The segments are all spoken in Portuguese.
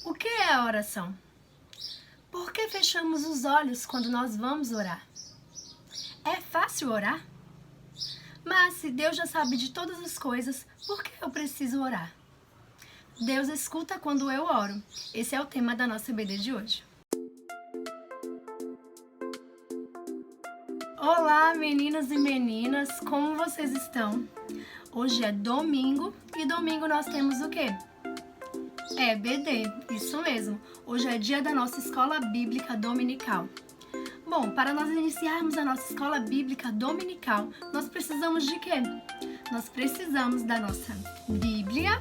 O que é a oração? Por que fechamos os olhos quando nós vamos orar? É fácil orar? Mas se Deus já sabe de todas as coisas, por que eu preciso orar? Deus escuta quando eu oro. Esse é o tema da nossa EBD de hoje. Olá, meninos e meninas, como vocês estão? Hoje é domingo e domingo nós temos o quê? EBD, isso mesmo. Hoje é dia da nossa escola bíblica dominical. Bom, para nós iniciarmos a nossa escola bíblica dominical, nós precisamos de quê? Nós precisamos da nossa Bíblia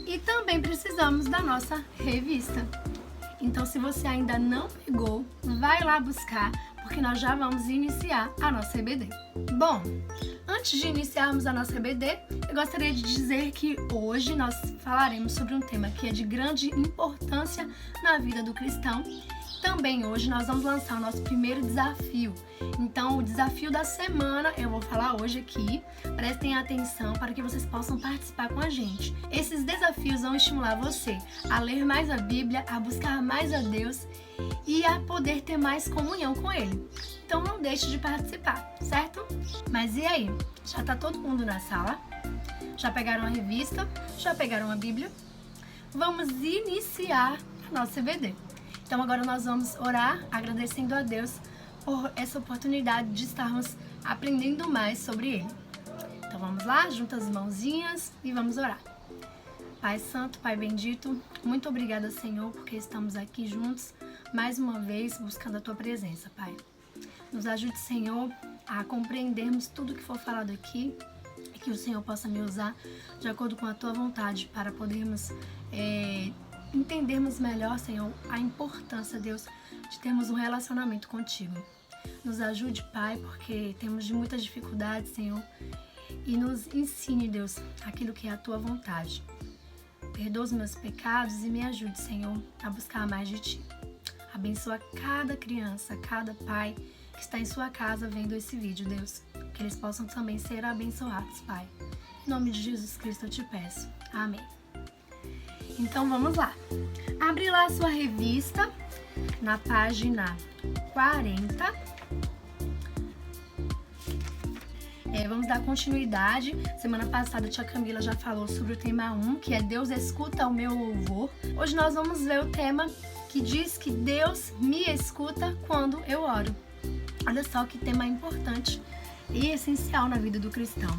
e também precisamos da nossa revista. Então, se você ainda não pegou, vai lá buscar, porque nós já vamos iniciar a nossa EBD. Bom, antes de iniciarmos a nossa EBD, eu gostaria de dizer que hoje nós falaremos sobre um tema que é de grande importância na vida do cristão. Também hoje nós vamos lançar o nosso primeiro desafio. Então, o desafio da semana eu vou falar hoje aqui. Prestem atenção para que vocês possam participar com a gente. Esses desafios vão estimular você a ler mais a Bíblia, a buscar mais a Deus e a poder ter mais comunhão com Ele. Então, não deixe de participar, certo? Mas e aí? Já está todo mundo na sala? Já pegaram a revista? Já pegaram a Bíblia? Vamos iniciar a nossa EBD. Então agora nós vamos orar agradecendo a Deus por essa oportunidade de estarmos aprendendo mais sobre Ele. Então vamos lá, junta as mãozinhas e vamos orar. Pai Santo, Pai Bendito, muito obrigada, Senhor, porque estamos aqui juntos mais uma vez buscando a Tua presença, Pai. Nos ajude, Senhor, a compreendermos tudo que for falado aqui e que o Senhor possa me usar de acordo com a Tua vontade para podermos entendermos melhor, Senhor, a importância, Deus, de termos um relacionamento contigo. Nos ajude, Pai, porque temos muitas dificuldades, Senhor, e nos ensine, Deus, aquilo que é a Tua vontade. Perdoa os meus pecados e me ajude, Senhor, a buscar mais de Ti. Abençoa cada criança, cada pai que está em sua casa vendo esse vídeo, Deus, que eles possam também ser abençoados, Pai. Em nome de Jesus Cristo eu te peço. Amém. Então vamos lá. Abre lá a sua revista na página 40. Vamos dar continuidade. Semana passada a tia Camila já falou sobre o tema 1, que é Deus escuta o meu louvor. Hoje nós vamos ver o tema que diz que Deus me escuta quando eu oro. Olha só que tema importante e essencial na vida do cristão.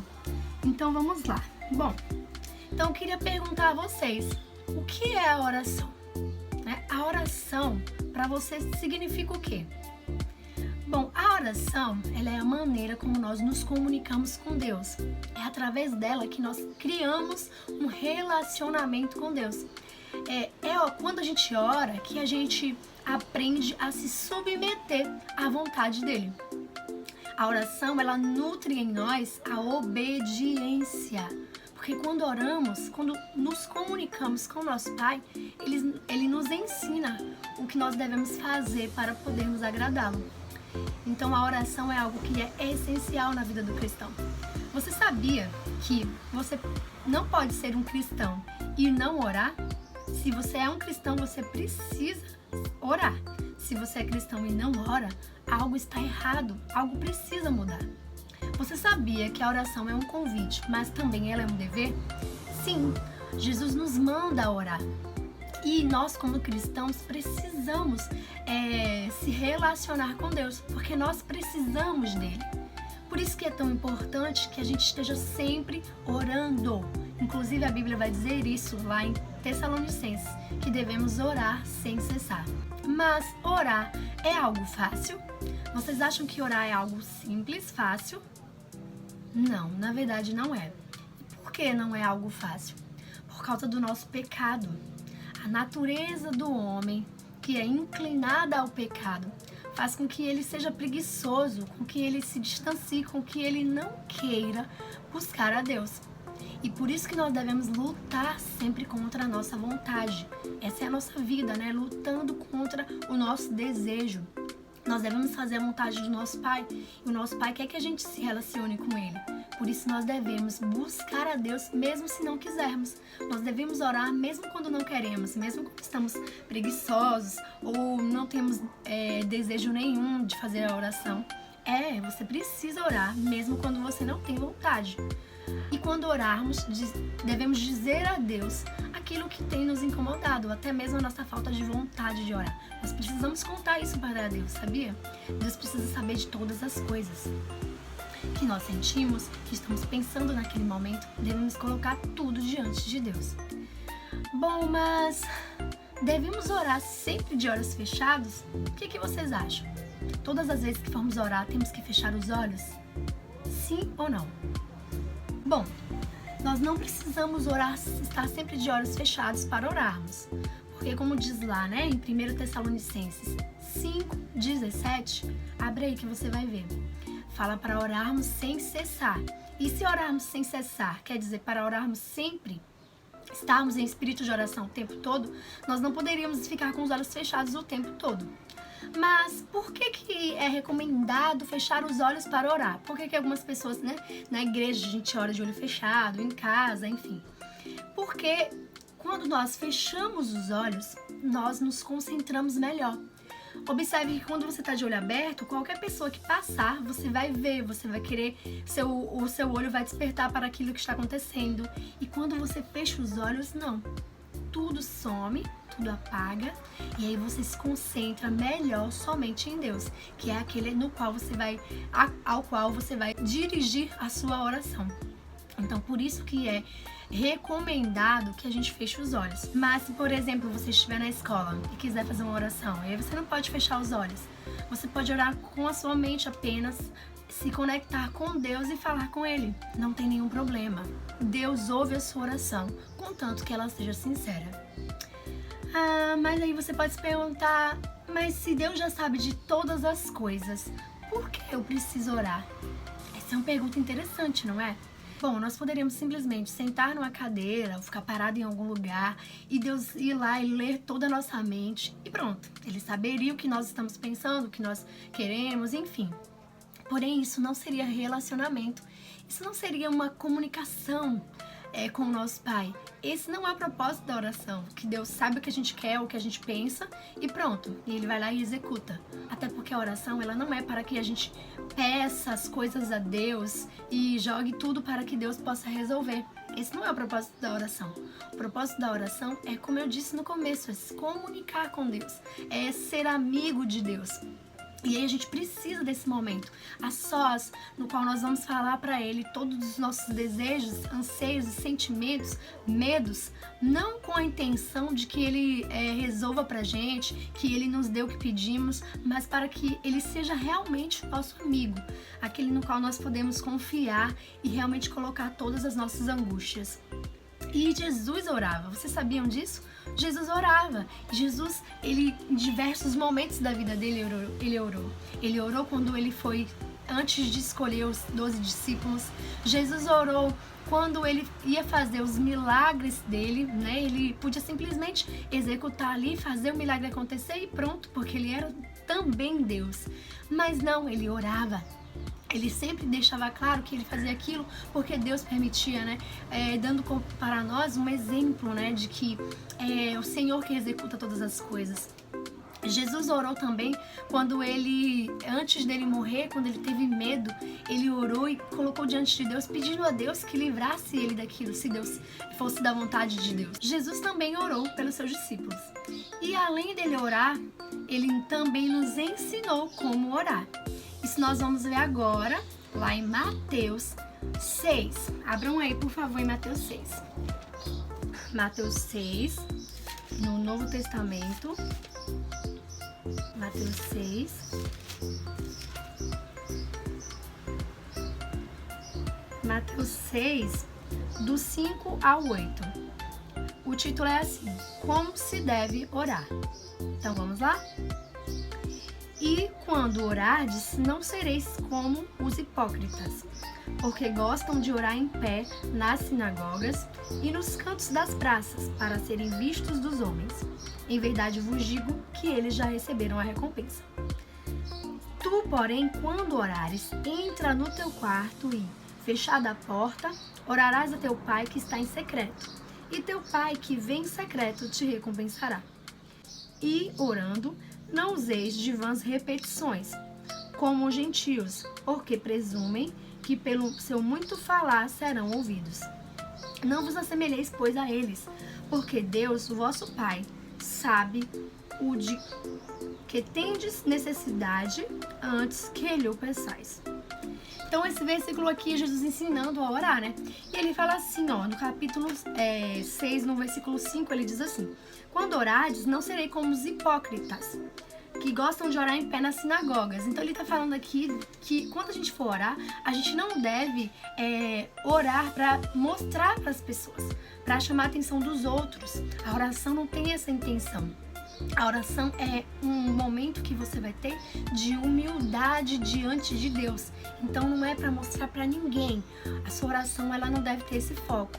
Então vamos lá. Bom, então eu queria perguntar a vocês, o que é a oração? A oração, para você, significa o quê? Bom, a oração, ela é a maneira como nós nos comunicamos com Deus. É através dela que nós criamos um relacionamento com Deus. Quando a gente ora que a gente aprende a se submeter à vontade dele. A oração, ela nutre em nós a obediência. Porque quando oramos, quando nos comunicamos com o nosso Pai, Ele nos ensina o que nós devemos fazer para podermos agradá-lo. Então a oração é algo que é essencial na vida do cristão. Você sabia que você não pode ser um cristão e não orar? Se você é um cristão, você precisa orar. Se você é cristão e não ora, algo está errado, algo precisa mudar. Você sabia que a oração é um convite, mas também ela é um dever? Sim, Jesus nos manda orar. E nós, como cristãos, precisamos se relacionar com Deus, porque nós precisamos dele. Por isso que é tão importante que a gente esteja sempre orando. Inclusive, a Bíblia vai dizer isso lá em Tessalonicenses, que devemos orar sem cessar. Mas orar é algo fácil? Vocês acham que orar é algo simples, fácil? Não, na verdade não é. E por que não é algo fácil? Por causa do nosso pecado. A natureza do homem, que é inclinada ao pecado, faz com que ele seja preguiçoso, com que ele se distancie, com que ele não queira buscar a Deus. E por isso que nós devemos lutar sempre contra a nossa vontade. Essa é a nossa vida, né? Lutando contra o nosso desejo. Nós devemos fazer a vontade do nosso Pai. E o nosso Pai quer que a gente se relacione com Ele. Por isso nós devemos buscar a Deus mesmo se não quisermos. Nós devemos orar mesmo quando não queremos, mesmo quando estamos preguiçosos ou não temos desejo nenhum de fazer a oração. Você precisa orar mesmo quando você não tem vontade. E quando orarmos, devemos dizer a Deus aquilo que tem nos incomodado, até mesmo a nossa falta de vontade de orar. Nós precisamos contar isso para Deus, sabia? Deus precisa saber de todas as coisas que nós sentimos, que estamos pensando naquele momento. Devemos colocar tudo diante de Deus. Bom, mas devemos orar sempre de olhos fechados? O que vocês acham? Todas as vezes que formos orar, temos que fechar os olhos? Sim ou não? Bom, nós não precisamos estar sempre de olhos fechados para orarmos. Porque como diz lá, em 1 Tessalonicenses 5:17, abre aí que você vai ver. Fala para orarmos sem cessar. E se orarmos sem cessar, quer dizer para orarmos sempre, estarmos em espírito de oração o tempo todo, nós não poderíamos ficar com os olhos fechados o tempo todo. Mas por que é recomendado fechar os olhos para orar? Por que algumas pessoas, na igreja a gente ora de olho fechado, em casa, enfim? Porque quando nós fechamos os olhos, nós nos concentramos melhor. Observe que quando você está de olho aberto, qualquer pessoa que passar, você vai ver, você vai querer, o seu olho vai despertar para aquilo que está acontecendo. E quando você fecha os olhos, não. Tudo some, tudo apaga, e aí você se concentra melhor somente em Deus, que é aquele ao qual você vai dirigir a sua oração. Então, por isso que é recomendado que a gente feche os olhos. Mas se, por exemplo, você estiver na escola e quiser fazer uma oração, aí você não pode fechar os olhos. Você pode orar com a sua mente apenas, se conectar com Deus e falar com Ele. Não tem nenhum problema. Deus ouve a sua oração, contanto que ela seja sincera. Mas aí você pode se perguntar, mas se Deus já sabe de todas as coisas, por que eu preciso orar? Essa é uma pergunta interessante, não é? Bom, nós poderíamos simplesmente sentar numa cadeira ou ficar parado em algum lugar e Deus ir lá e ler toda a nossa mente e pronto. Ele saberia o que nós estamos pensando, o que nós queremos, enfim. Porém, isso não seria relacionamento. Isso não seria uma comunicação com o nosso Pai. Esse não é o propósito da oração, que Deus sabe o que a gente quer, o que a gente pensa e pronto, e Ele vai lá e executa. Até porque a oração, ela não é para que a gente peça as coisas a Deus e jogue tudo para que Deus possa resolver. Esse não é o propósito da oração. O propósito da oração é, como eu disse no começo, é se comunicar com Deus, é ser amigo de Deus. E aí a gente precisa desse momento, a sós, no qual nós vamos falar para Ele todos os nossos desejos, anseios e sentimentos, medos, não com a intenção de que Ele resolva pra gente, que Ele nos dê o que pedimos, mas para que Ele seja realmente o nosso amigo, aquele no qual nós podemos confiar e realmente colocar todas as nossas angústias. E Jesus orava, vocês sabiam disso? Jesus orava. Jesus, em diversos momentos da vida dele, ele orou. Ele orou quando ele foi, antes de escolher os 12 discípulos. Jesus orou quando ele ia fazer os milagres dele, Ele podia simplesmente executar ali, fazer o milagre acontecer e pronto, porque ele era também Deus. Mas não, ele orava. Ele sempre deixava claro que ele fazia aquilo porque Deus permitia, dando para nós um exemplo, de que é o Senhor que executa todas as coisas. Jesus orou também quando antes dele morrer, quando ele teve medo, ele orou e colocou diante de Deus, pedindo a Deus que livrasse ele daquilo, se Deus fosse da vontade de Deus. Jesus também orou pelos seus discípulos. E além dele orar, ele também nos ensinou como orar. Isso nós vamos ver agora, lá em Mateus 6. Abram aí, por favor, em Mateus 6. Mateus 6, no Novo Testamento. Mateus 6. Mateus 6, do 5 ao 8. O título é assim: Como se deve orar? Então vamos lá? E quando orardes, não sereis como os hipócritas, porque gostam de orar em pé nas sinagogas e nos cantos das praças, para serem vistos dos homens. Em verdade vos digo que eles já receberam a recompensa. Tu, porém, quando orares, entra no teu quarto e, fechada a porta, orarás a teu pai que está em secreto, e teu pai que vem em secreto te recompensará. E, orando, não useis de vãs repetições, como os gentios, porque presumem que pelo seu muito falar serão ouvidos. Não vos assemelheis, pois, a eles, porque Deus, o vosso Pai, sabe o de que tendes necessidade antes que Ele o peçais. Então, esse versículo aqui é Jesus ensinando a orar, né? E ele fala assim, ó, no capítulo 6, no versículo 5, ele diz assim: quando orardes, não serei como os hipócritas, que gostam de orar em pé nas sinagogas. Então ele tá falando aqui que quando a gente for orar, a gente não deve orar para mostrar para as pessoas, para chamar a atenção dos outros. A oração não tem essa intenção. A oração é um momento que você vai ter de humildade diante de Deus. Então não é para mostrar para ninguém. A sua oração, ela não deve ter esse foco.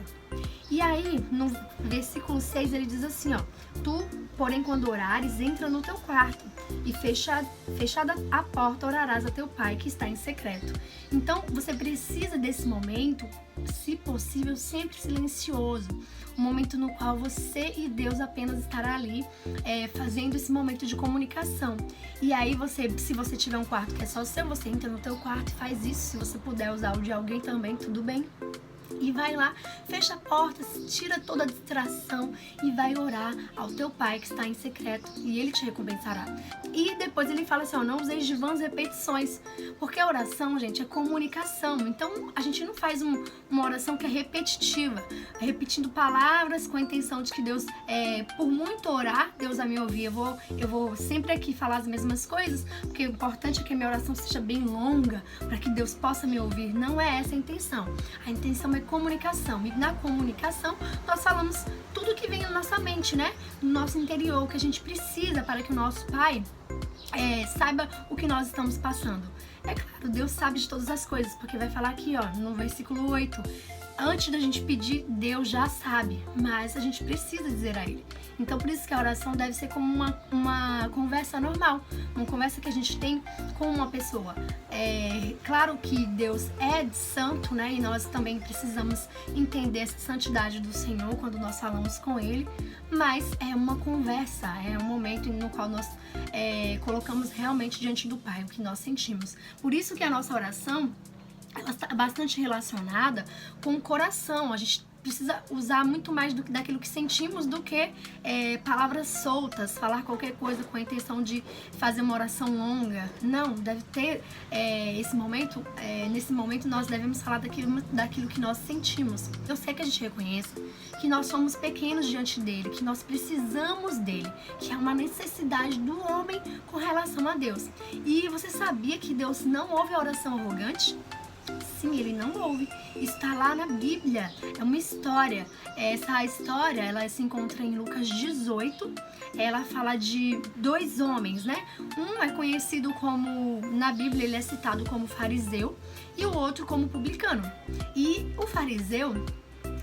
E aí, no versículo 6, ele diz assim, ó: tu, porém, quando orares, entra no teu quarto e fechada a porta, orarás a teu pai que está em secreto. Então, você precisa desse momento, se possível, sempre silencioso. Um momento no qual você e Deus apenas estará ali fazendo esse momento de comunicação. E aí, se você tiver um quarto que é só seu, você entra no teu quarto e faz isso. Se você puder usar o de alguém também, tudo bem. E vai lá, fecha a porta, tira toda a distração e vai orar ao teu pai que está em secreto e ele te recompensará. E depois ele fala assim, ó, não useis de vãs repetições, porque a oração, gente, é comunicação. Então a gente não faz uma oração que é repetitiva, repetindo palavras com a intenção de que Deus, por muito orar, Deus vai me ouvir. Eu vou sempre aqui falar as mesmas coisas, porque o importante é que a minha oração seja bem longa, para que Deus possa me ouvir. Não é essa a intenção. A intenção é comunicação. E na comunicação nós falamos tudo que vem na nossa mente, né? No nosso interior, o que a gente precisa para que o nosso Pai saiba o que nós estamos passando. É claro, Deus sabe de todas as coisas, porque vai falar aqui, ó, no versículo 8, antes da gente pedir, Deus já sabe, mas a gente precisa dizer a Ele. Então, por isso que a oração deve ser como uma conversa normal, uma conversa que a gente tem com uma pessoa. Claro que Deus é santo, né? E nós também precisamos entender essa santidade do Senhor quando nós falamos com Ele, mas é uma conversa, é um momento no qual nós colocamos realmente diante do Pai o que nós sentimos. Por isso que a nossa oração, ela está bastante relacionada com o coração. A gente precisa usar muito mais daquilo que sentimos do que palavras soltas, falar qualquer coisa com a intenção de fazer uma oração longa. Não, deve ter esse momento, nesse momento nós devemos falar daquilo que nós sentimos. Eu sei que a gente reconhece que nós somos pequenos diante dele, que nós precisamos dele, que é uma necessidade do homem com relação a Deus. E você sabia que Deus não ouve a oração arrogante? Sim, ele não ouve. Está lá na Bíblia. É uma história. Essa história, ela se encontra em Lucas 18. Ela fala de dois homens, né? Um é conhecido como, na Bíblia, ele é citado como fariseu e o outro como publicano. E o fariseu,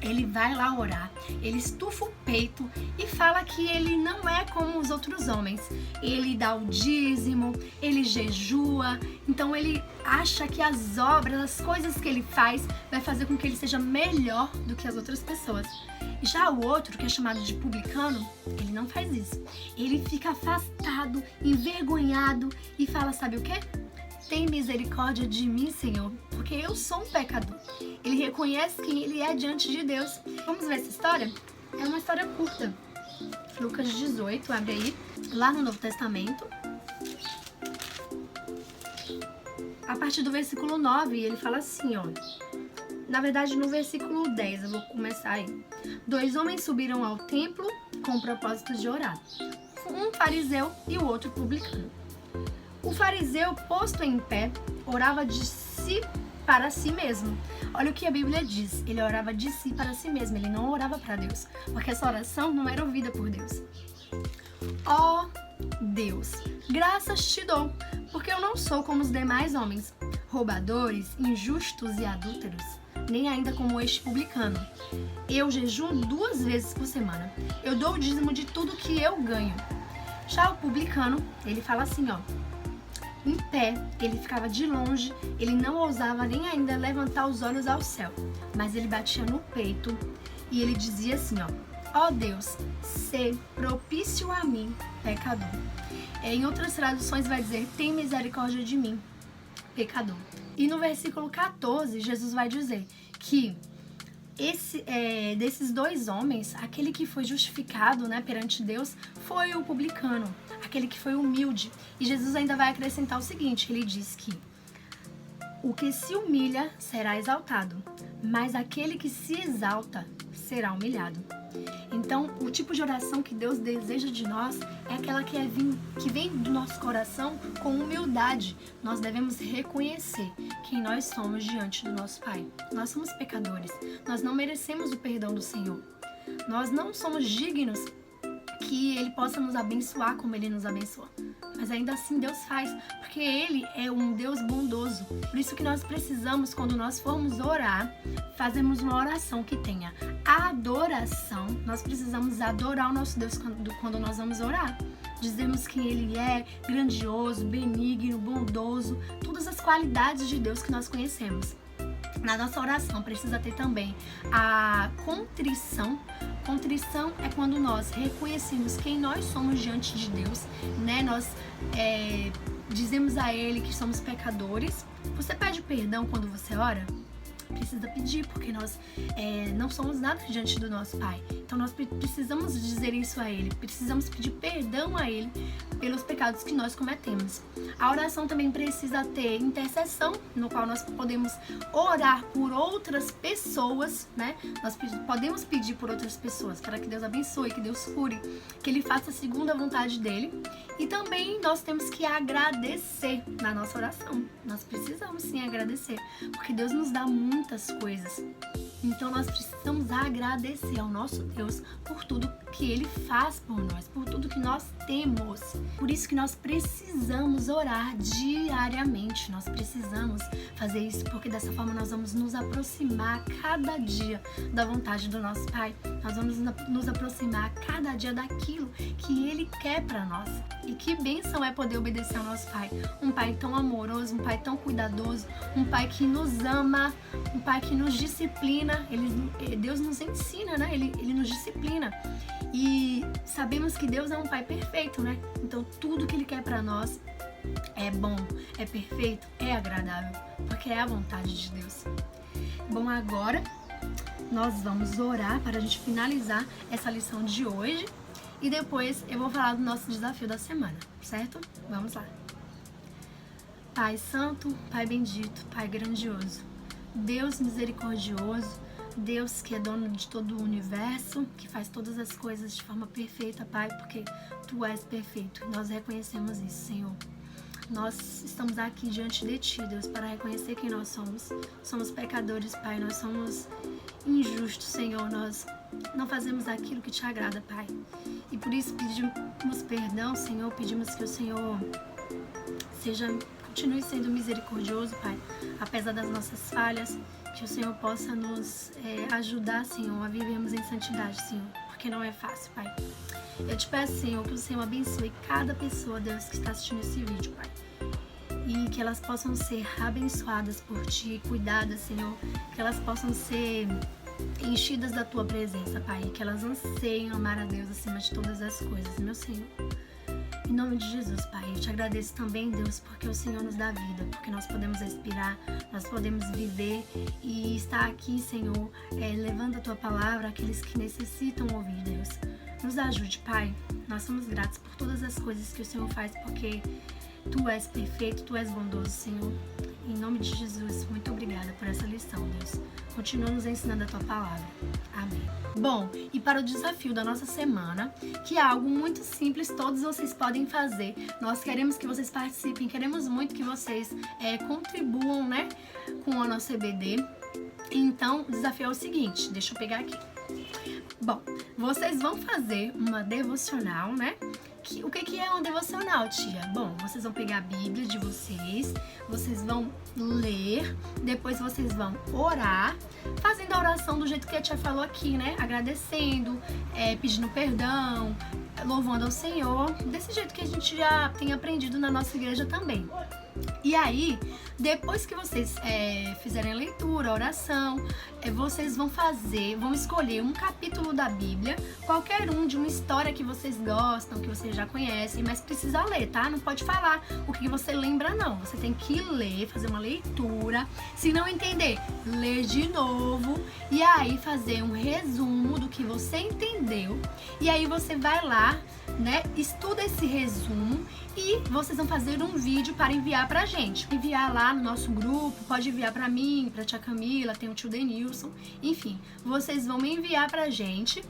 ele vai lá orar, ele estufa o peito e fala que ele não é como os outros homens. Ele dá o dízimo, ele jejua, então ele acha que as obras, as coisas que ele faz, vai fazer com que ele seja melhor do que as outras pessoas. Já o outro, que é chamado de publicano, ele não faz isso. Ele fica afastado, envergonhado e fala, sabe o quê? Tem misericórdia de mim, Senhor, porque eu sou um pecador. Ele reconhece quem ele é diante de Deus. Vamos ver essa história? É uma história curta. Lucas 18, abre aí, lá no Novo Testamento. A partir do versículo 9, ele fala assim, ó. Na verdade, no versículo 10, eu vou começar aí. 2 homens subiram ao templo com o propósito de orar. Um fariseu e o outro publicano. O fariseu, posto em pé, orava de si para si mesmo. Olha o que a Bíblia diz. Ele orava de si para si mesmo. Ele não orava para Deus, porque essa oração não era ouvida por Deus. Ó Deus, graças te dou, porque eu não sou como os demais homens, roubadores, injustos e adúlteros, nem ainda como este publicano. Eu jejuo 2 vezes por semana. Eu dou o dízimo de tudo que eu ganho. Já o publicano, ele fala assim, ó. em pé, ele ficava de longe, ele não ousava nem ainda levantar os olhos ao céu, mas ele batia no peito e ele dizia assim, ó Deus, sê propício a mim, pecador. Em outras traduções vai dizer, tem misericórdia de mim, pecador. E no versículo 14, Jesus vai dizer que desses dois homens, aquele que foi justificado, né, perante Deus foi o publicano, aquele que foi humilde. E Jesus ainda vai acrescentar o seguinte, ele diz que o que se humilha será exaltado, mas aquele que se exalta será humilhado. Então, o tipo de oração que Deus deseja de nós é aquela que vem do nosso coração com humildade. Nós devemos reconhecer quem nós somos diante do nosso Pai. Nós somos pecadores. Nós não merecemos o perdão do Senhor. Nós não somos dignos que Ele possa nos abençoar como Ele nos abençoa. Mas ainda assim Deus faz, porque Ele é um Deus bondoso. Por isso que nós precisamos, quando nós formos orar, fazermos uma oração que tenha adoração. Nós precisamos adorar o nosso Deus quando nós vamos orar. Dizemos que Ele é grandioso, benigno, bondoso, todas as qualidades de Deus que nós conhecemos. Na nossa oração precisa ter também a contrição. Contrição é quando nós reconhecemos quem nós somos diante de Deus, né? Nós dizemos a Ele que somos pecadores. Você pede perdão quando você ora? Precisa pedir, porque nós não somos nada diante do nosso Pai. Então nós precisamos dizer isso a Ele, precisamos pedir perdão a Ele pelos pecados que nós cometemos. A oração também precisa ter intercessão, no qual nós podemos orar por outras pessoas, né? Nós podemos pedir por outras pessoas, para que Deus abençoe, que Deus cure, que Ele faça segundo a vontade dEle. E também nós temos que agradecer na nossa oração. Nós precisamos sim agradecer, porque Deus nos dá muitas coisas. Então nós precisamos agradecer ao nosso Deus por tudo que Ele faz por nós, por tudo que nós temos. Por isso que nós precisamos orar diariamente. Nós precisamos fazer isso, porque dessa forma nós vamos nos aproximar cada dia da vontade do nosso Pai. Nós vamos nos aproximar cada dia daquilo que Ele quer para nós. E que bênção é poder obedecer ao nosso Pai. Um Pai tão amoroso, um Pai tão cuidadoso, um Pai que nos ama, um Pai que nos disciplina. Deus nos ensina, né? Ele nos disciplina. E sabemos que Deus é um Pai perfeito, né? Então tudo que Ele quer para nós é bom, é perfeito, é agradável, porque é a vontade de Deus. Bom, agora nós vamos orar para a gente finalizar essa lição de hoje e depois eu vou falar do nosso desafio da semana, certo? Vamos lá. Pai santo, Pai bendito, Pai grandioso, Deus misericordioso, Deus que é dono de todo o universo, que faz todas as coisas de forma perfeita, Pai, porque Tu és perfeito. Nós reconhecemos isso, Senhor. Nós estamos aqui diante de Ti, Deus, para reconhecer quem nós somos. Somos pecadores, Pai, nós somos injustos, Senhor. Nós não fazemos aquilo que Te agrada, Pai. E por isso pedimos perdão, Senhor, pedimos que o Senhor continue sendo misericordioso, Pai, apesar das nossas falhas, que o Senhor possa nos ajudar, Senhor, a vivermos em santidade, Senhor, porque não é fácil, Pai. Eu te peço, Senhor, que o Senhor abençoe cada pessoa, Deus, que está assistindo esse vídeo, Pai, e que elas possam ser abençoadas por Ti, cuidadas, Senhor, que elas possam ser enchidas da Tua presença, Pai, e que elas anseiem amar a Deus acima de todas as coisas, meu Senhor. Em nome de Jesus, Pai, eu te agradeço também, Deus, porque o Senhor nos dá vida, porque nós podemos respirar, nós podemos viver e estar aqui, Senhor, levando a Tua palavra àqueles que necessitam ouvir, Deus. Nos ajude, Pai. Nós somos gratos por todas as coisas que o Senhor faz, porque Tu és perfeito, Tu és bondoso, Senhor. Em nome de Jesus, muito obrigada por essa lição, Deus. Continua nos ensinando a Tua palavra. Amém. Bom, e para o desafio da nossa semana, que é algo muito simples, todos vocês podem fazer. Nós queremos que vocês participem, queremos muito que vocês contribuam, né, com a nossa EBD. Então, o desafio é o seguinte, deixa eu pegar aqui. Bom, vocês vão fazer uma devocional, né? O que é uma devocional, tia? Bom, vocês vão pegar a Bíblia de vocês vão ler, depois vocês vão orar, fazendo a oração do jeito que a tia falou aqui, né? Agradecendo, pedindo perdão, louvando ao Senhor, desse jeito que a gente já tem aprendido na nossa igreja também. E aí, depois que vocês fizerem a leitura, a oração, vocês vão escolher um capítulo da Bíblia, qualquer um de uma história que vocês gostam, que vocês já conhecem, mas precisa ler, tá? Não pode falar o que você lembra, não. Você tem que ler, fazer uma leitura. Se não entender, ler de novo e aí fazer um resumo do que você entendeu. E aí você vai lá, né? Estuda esse resumo e vocês vão fazer um vídeo para enviar pra gente. Enviar lá no nosso grupo, pode enviar pra mim, pra tia Camila, tem o tio Denilson, enfim, vocês vão me enviar pra gente.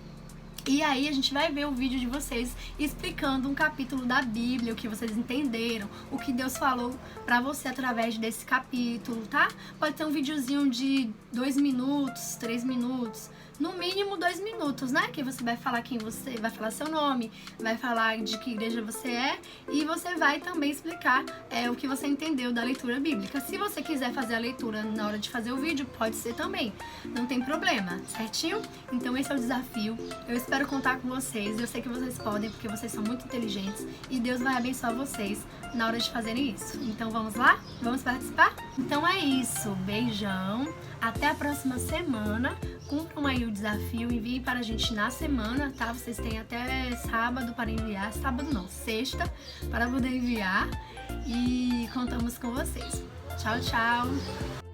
E aí a gente vai ver o vídeo de vocês explicando um capítulo da Bíblia, o que vocês entenderam, o que Deus falou pra você através desse capítulo, tá? Pode ser um videozinho de 2 minutos, 3 minutos, no mínimo 2 minutos, né? Que você vai falar quem você, vai falar seu nome, vai falar de que igreja você é e você vai também explicar o que você entendeu da leitura bíblica. Se você quiser fazer a leitura na hora de fazer o vídeo, pode ser também, não tem problema, certinho? Então esse é o desafio. Eu espero contar com vocês, eu sei que vocês podem, porque vocês são muito inteligentes e Deus vai abençoar vocês na hora de fazerem isso. Então vamos lá? Vamos participar? Então é isso, beijão, até a próxima semana. Cumpram aí o desafio, enviem para a gente na semana, tá? Vocês têm até sábado para enviar, sábado não, sexta, para poder enviar e contamos com vocês. Tchau, tchau!